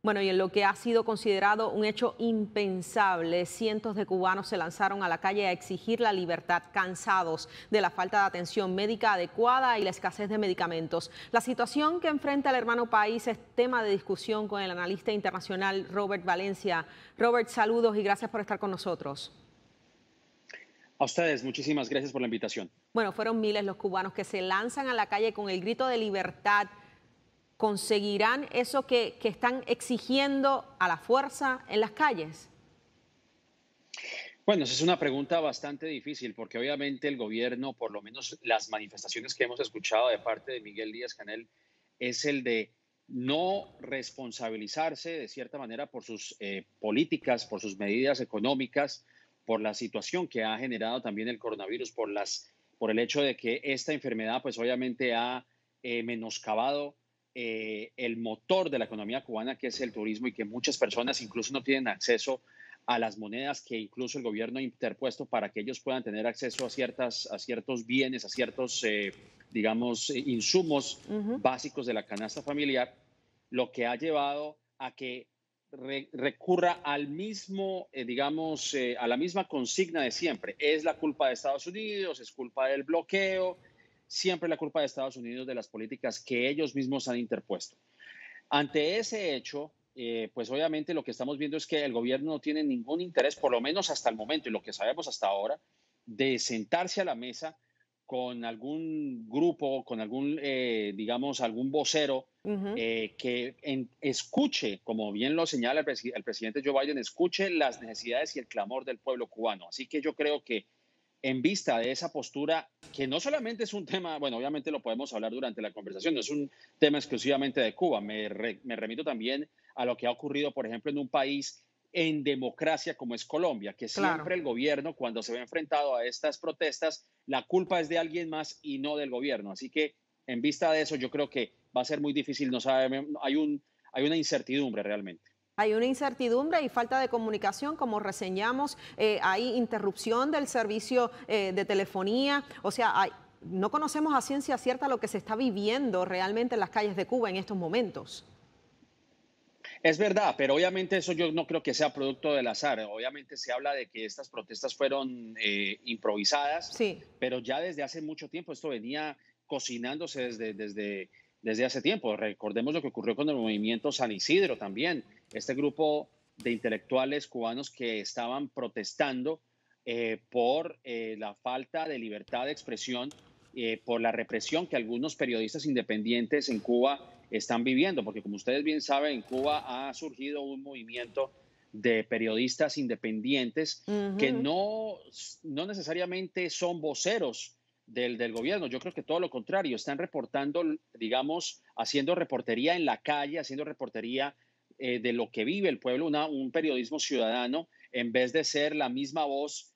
Bueno, y en lo que ha sido considerado un hecho impensable, cientos de cubanos se lanzaron a la calle a exigir la libertad, cansados de la falta de atención médica adecuada y la escasez de medicamentos. La situación que enfrenta el hermano país es tema de discusión con el analista internacional Robert Valencia. Robert, saludos y gracias por estar con nosotros. A ustedes, muchísimas gracias por la invitación. Bueno, fueron miles los cubanos que se lanzan a la calle con el grito de libertad. ¿Conseguirán eso que están exigiendo a la fuerza en las calles? Bueno, esa es una pregunta bastante difícil porque obviamente el gobierno, por lo menos las manifestaciones que hemos escuchado de parte de Miguel Díaz-Canel, es el de no responsabilizarse de cierta manera por sus políticas, por sus medidas económicas, por la situación que ha generado también el coronavirus, por el hecho de que esta enfermedad, pues obviamente ha menoscabado el motor de la economía cubana, que es el turismo, y que muchas personas incluso no tienen acceso a las monedas que incluso el gobierno ha interpuesto para que ellos puedan tener acceso a ciertos bienes, a ciertos, digamos, insumos Ujú. básicos de la canasta familiar, lo que ha llevado a que recurra al mismo, digamos, a la misma consigna de siempre. Es la culpa de Estados Unidos, es culpa del bloqueo, siempre la culpa de Estados Unidos de las políticas que ellos mismos han interpuesto. Ante ese hecho, pues obviamente lo que estamos viendo es que el gobierno no tiene ningún interés, por lo menos hasta el momento y lo que sabemos hasta ahora, de sentarse a la mesa con algún grupo, con algún, digamos, algún vocero Ujú. escuche, como bien lo señala el presidente Joe Biden, escuche las necesidades y el clamor del pueblo cubano. Así que yo creo que en vista de esa postura, que no solamente es un tema, bueno, obviamente lo podemos hablar durante la conversación, no es un tema exclusivamente de Cuba, me remito también a lo que ha ocurrido, por ejemplo, en un país en democracia como es Colombia, que Claro. siempre el gobierno, cuando se ve enfrentado a estas protestas, la culpa es de alguien más y no del gobierno. Así que en vista de eso, yo creo que va a ser muy difícil, no sabe, hay una incertidumbre realmente. Hay una incertidumbre y falta de comunicación, como reseñamos, hay interrupción del servicio de telefonía, o sea, no conocemos a ciencia cierta lo que se está viviendo realmente en las calles de Cuba en estos momentos. Es verdad, pero obviamente eso yo no creo que sea producto del azar. Obviamente se habla de que estas protestas fueron improvisadas, Sí. pero ya desde hace mucho tiempo esto venía cocinándose desde hace tiempo. Recordemos lo que ocurrió con el movimiento San Isidro también. Este grupo de intelectuales cubanos que estaban protestando por la falta de libertad de expresión, por la represión que algunos periodistas independientes en Cuba están viviendo, porque como ustedes bien saben, en Cuba ha surgido un movimiento de periodistas independientes que Ujú. no necesariamente son voceros del gobierno. Yo creo que todo lo contrario, están reportando, digamos, haciendo reportería en la calle, haciendo reportería de lo que vive el pueblo, un periodismo ciudadano, en vez de ser la misma voz,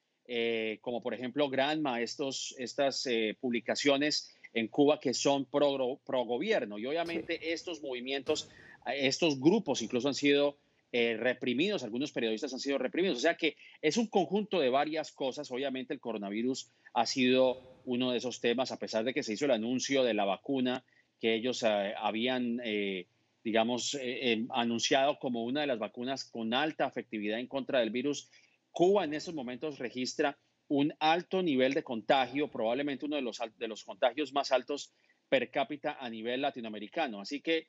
como por ejemplo Granma, estas publicaciones en Cuba que son pro gobierno. Y Sí. obviamente estos movimientos, estos grupos incluso han sido reprimidos, algunos periodistas han sido reprimidos. O sea que es un conjunto de varias cosas. Obviamente el coronavirus ha sido uno de esos temas, a pesar de que se hizo el anuncio de la vacuna que ellos habían, digamos, anunciado como una de las vacunas con alta efectividad en contra del virus. Cuba en estos momentos registra un alto nivel de contagio, probablemente uno de los contagios más altos per cápita a nivel latinoamericano. Así que,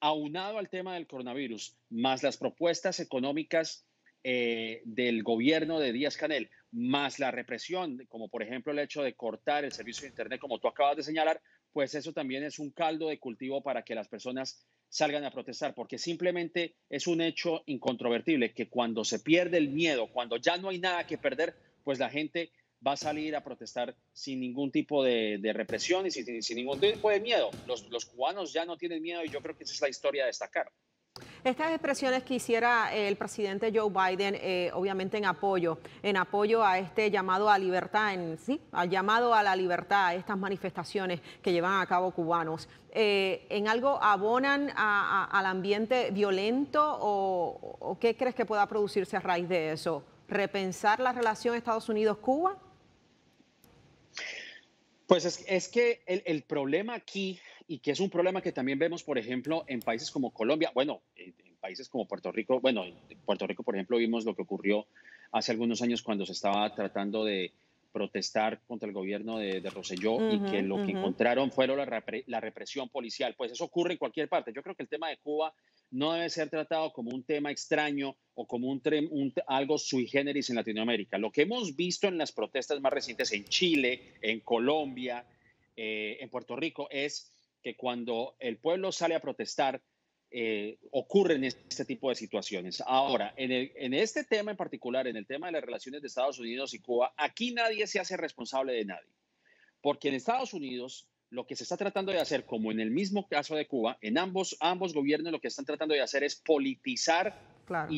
aunado al tema del coronavirus, más las propuestas económicas del gobierno de Díaz Canel, más la represión, como por ejemplo el hecho de cortar el servicio de Internet, como tú acabas de señalar, pues eso también es un caldo de cultivo para que las personas salgan a protestar, porque simplemente es un hecho incontrovertible que cuando se pierde el miedo, cuando ya no hay nada que perder, pues la gente va a salir a protestar sin ningún tipo de represión y sin ningún tipo de miedo. Los cubanos ya no tienen miedo y yo creo que esa es la historia a destacar. Estas expresiones que hiciera el presidente Joe Biden, obviamente en apoyo a este llamado a libertad, sí, al llamado a la libertad, a estas manifestaciones que llevan a cabo cubanos, ¿en algo abonan al ambiente violento o qué crees que pueda producirse a raíz de eso? ¿Repensar la relación Estados Unidos-Cuba? Pues es que el problema aquí, y que es un problema que también vemos, por ejemplo, en países como Colombia, bueno, en países países como Puerto Rico, bueno, en Puerto Rico, por ejemplo, vimos lo que ocurrió hace algunos años cuando se estaba tratando de protestar contra el gobierno de Rosselló y Ujú, que lo que ujú. encontraron fueron la represión policial. Pues eso ocurre en cualquier parte. Yo creo que el tema de Cuba no debe ser tratado como un tema extraño o como algo sui generis en Latinoamérica. Lo que hemos visto en las protestas más recientes en Chile, en Colombia, en Puerto Rico, es que cuando el pueblo sale a protestar, ocurren este tipo de situaciones. Ahora, en este tema en particular, en el tema de las relaciones de Estados Unidos y Cuba, aquí nadie se hace responsable de nadie, porque en Estados Unidos lo que se está tratando de hacer, como en el mismo caso de Cuba, en ambos gobiernos lo que están tratando de hacer es politizar Claro.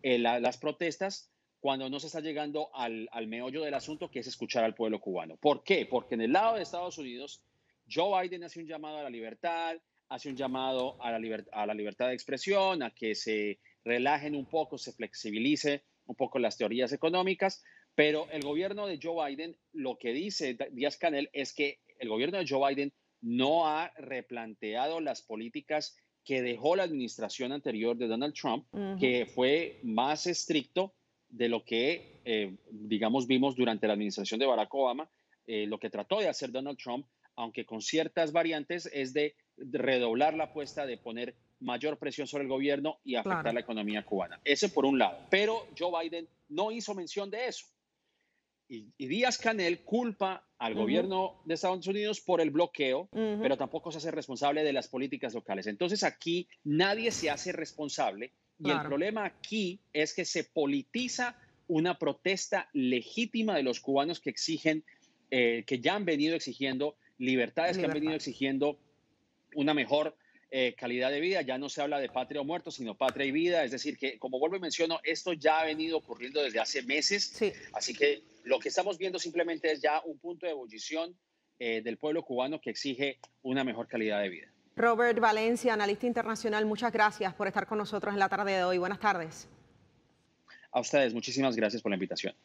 las protestas cuando no se está llegando al meollo del asunto, que es escuchar al pueblo cubano. ¿Por qué? Porque en el lado de Estados Unidos, Joe Biden hace un llamado a la libertad, hace un llamado a la libertad de expresión, a que se relajen un poco, se flexibilice un poco las teorías económicas, pero el gobierno de Joe Biden, lo que dice Díaz Canel es que el gobierno de Joe Biden no ha replanteado las políticas que dejó la administración anterior de Donald Trump, Ujú. que fue más estricto de lo que, digamos, vimos durante la administración de Barack Obama. Lo que trató de hacer Donald Trump, aunque con ciertas variantes, es de redoblar la apuesta, de poner mayor presión sobre el gobierno y afectar Claro. la economía cubana. Ese por un lado. Pero Joe Biden no hizo mención de eso. Y Díaz Canel culpa al Ujú, gobierno de Estados Unidos por el bloqueo, ujú. pero tampoco se hace responsable de las políticas locales. Entonces aquí nadie se hace responsable y el Claro. problema aquí es que se politiza una protesta legítima de los cubanos que exigen, que ya han venido exigiendo libertades, que han venido Libertad. exigiendo una mejor calidad de vida. Ya no se habla de patria o muerto, sino patria y vida. Es decir, que como vuelvo y menciono, esto ya ha venido ocurriendo desde hace meses. Sí. Así que lo que estamos viendo simplemente es ya un punto de ebullición del pueblo cubano que exige una mejor calidad de vida. Robert Valencia, analista internacional, muchas gracias por estar con nosotros en la tarde de hoy. Buenas tardes. A ustedes, muchísimas gracias por la invitación.